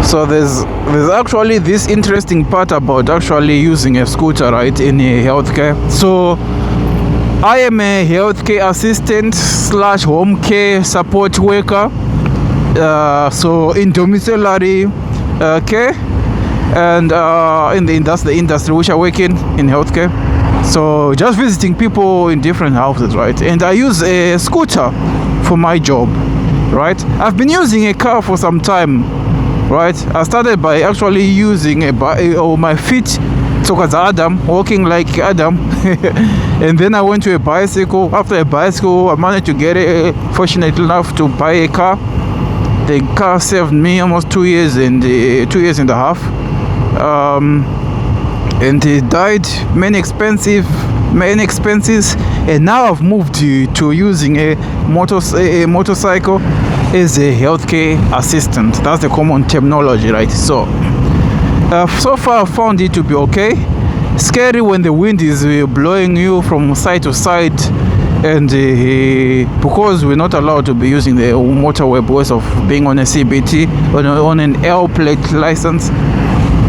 So there's actually this interesting part about actually using a scooter, right, in healthcare. So I am a healthcare assistant / home care support worker. So in domiciliary care, and that's the industry which I work in healthcare. So just visiting people in different houses, right? And I use a scooter for my job, right? I've been using a car for some time, right? I started by actually using my feet, so as Adam, walking like Adam. And then I went to a bicycle. After a bicycle, I managed to get fortunate enough to buy a car. The car saved me almost 2 years and 2 years and a half. And it died, many expenses, and now I've moved to using a motorcycle as a healthcare assistant. That's the common terminology, right? So so far I found it to be okay. Scary when the wind is blowing you from side to side, and because we're not allowed to be using the motorway because of being on a CBT, on an L plate license,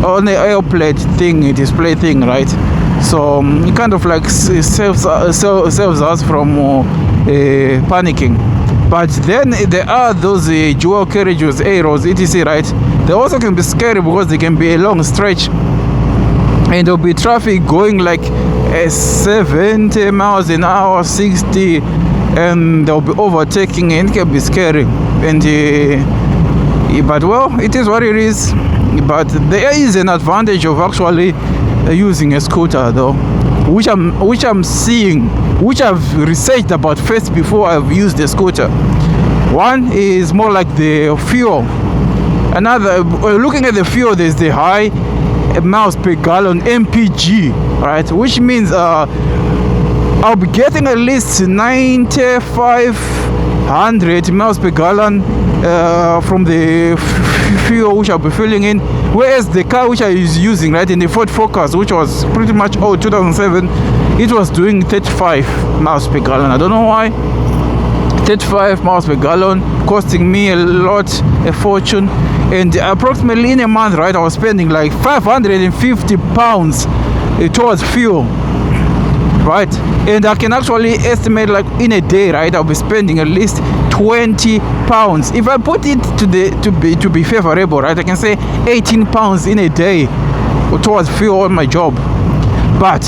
on the L plate thing, display thing, right? So it kind of like saves us from panicking. But then there are those dual carriages, arrows, etc., right? They also can be scary because they can be a long stretch, and there'll be traffic going like 70 miles an hour, 60, and they'll be overtaking, and it can be scary. And but well, it is what it is. But there is an advantage of actually using a scooter, though, which I'm seeing, which I've researched about first before I've used the scooter. One is more like the fuel. Another, looking at the fuel, there's the high miles per gallon MPG, right? Which means I'll be getting at least 9,500 miles per gallon from the fuel which I'll be filling in, whereas the car which I was using, right, in the Ford Focus, which was pretty much 2007, it was doing 35 miles per gallon. I don't know why. 35 miles per gallon, costing me a fortune, and approximately in a month, right, I was spending like 550 pounds towards fuel, right? And I can actually estimate, like, in a day, right, I'll be spending at least 20 pounds. If I put it to be favorable, right, I can say 18 pounds in a day towards fuel on my job. But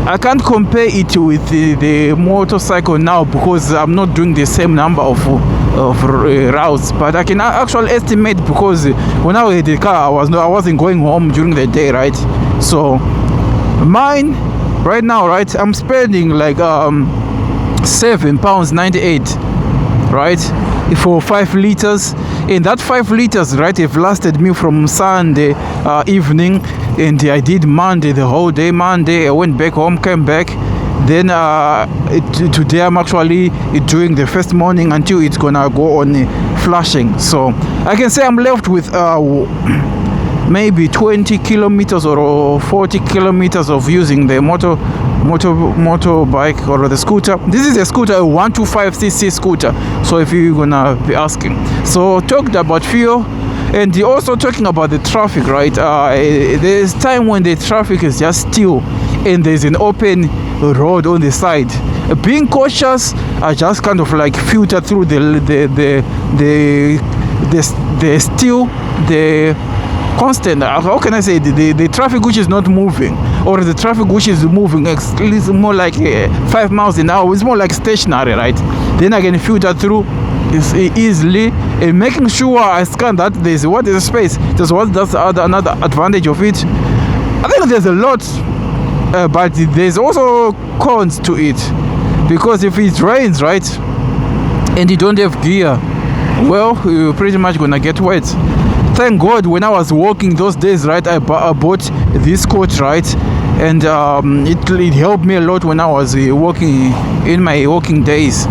I can't compare it with the motorcycle now because I'm not doing the same number of routes. But I can actually estimate, because when I had the car, I wasn't going home during the day, right? So mine right now, right, I'm spending like £7.98, right, for 5 liters. And that 5 liters, right, have lasted me from Sunday evening, and I did Monday, the whole day. Monday I went back home, came back, then today I'm actually doing the first morning until it's gonna go on flashing. So I can say I'm left with maybe 20 kilometers or 40 kilometers of using the motorbike or the scooter. This is a scooter, a 125cc scooter, so if you're gonna be asking. So talked about fuel, and also talking about the traffic, right? There's time when the traffic is just still and there's an open road on the side. Being cautious, I just kind of like filter through the constant, how can I say, the traffic which is not moving, or the traffic which is moving, at least more like 5 miles an hour. It's more like stationary, right? Then I can filter through easily, and making sure I scan that there's a space. That's another advantage of it. I think there's a lot, but there's also cons to it, because if it rains, right, and you don't have gear, well, you're pretty much gonna get wet. Thank God, when I was walking those days, right, I bought this coat, right, and it helped me a lot when I was walking in my walking days.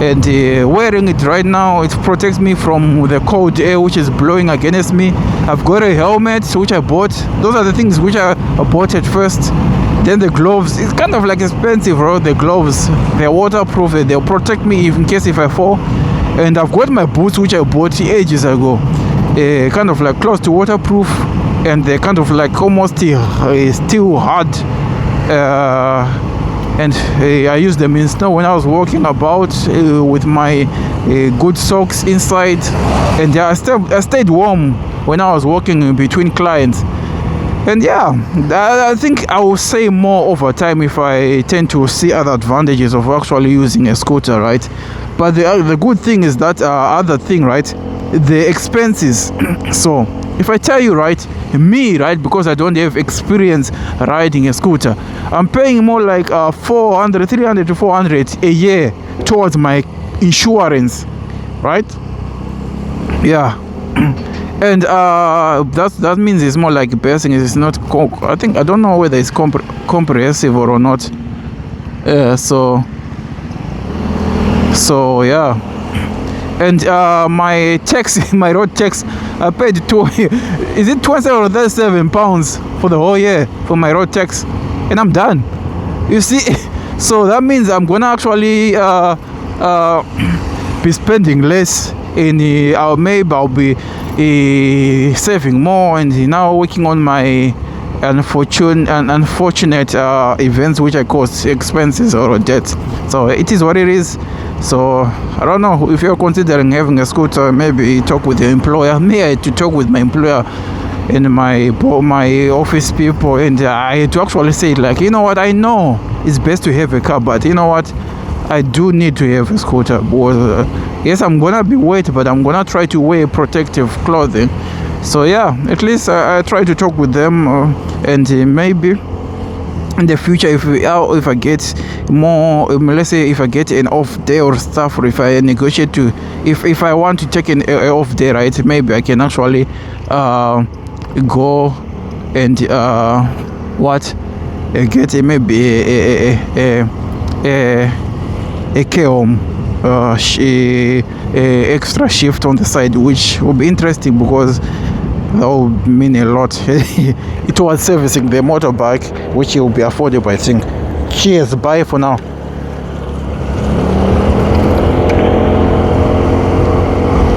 And wearing it right now, it protects me from the cold air which is blowing against me. I've got a helmet which I bought. Those are the things which I bought at first. Then the gloves, it's kind of like expensive, right? The gloves, they're waterproof, they'll protect me in case if I fall. And I've got my boots which I bought ages ago. kind of like close to waterproof, and they're kind of like almost still hard. And I used them in snow when I was walking about with my good socks inside, and I stayed warm when I was walking in between clients. And yeah, I think I will say more over time if I tend to see other advantages of actually using a scooter, right? But the good thing is that other thing, right? The expenses. So if I tell you, right, me, right, because I don't have experience riding a scooter, I'm paying more like 300 to 400 a year towards my insurance, right? Yeah. And that means it's more like passing. It's not. I don't know whether it's comprehensive or not. So yeah. And my tax, my road tax, I paid is it 27 or 37 pounds for the whole year for my road tax, and I'm done. You see, so that means I'm gonna actually be spending less. Maybe I'll be saving more, and now working on my unfortunate events which I cause expenses or debt. So it is what it is. So I don't know if you're considering having a scooter, maybe talk with your employer. Me, I had to talk with my employer and my office people, and I had to actually say, like, you know what, I know it's best to have a car, but you know what, I do need to have a scooter because yes, I'm gonna be wet, but I'm gonna try to wear protective clothing. So yeah, at least I try to talk with them, and maybe in the future, if I get more, let's say if I get an off day or stuff, or if I negotiate to, if I want to take an off day, right, maybe I can actually go and get maybe a care home extra shift on the side, which will be interesting because that will mean a lot towards servicing the motorbike, which will be affordable, I think. Cheers, bye for now.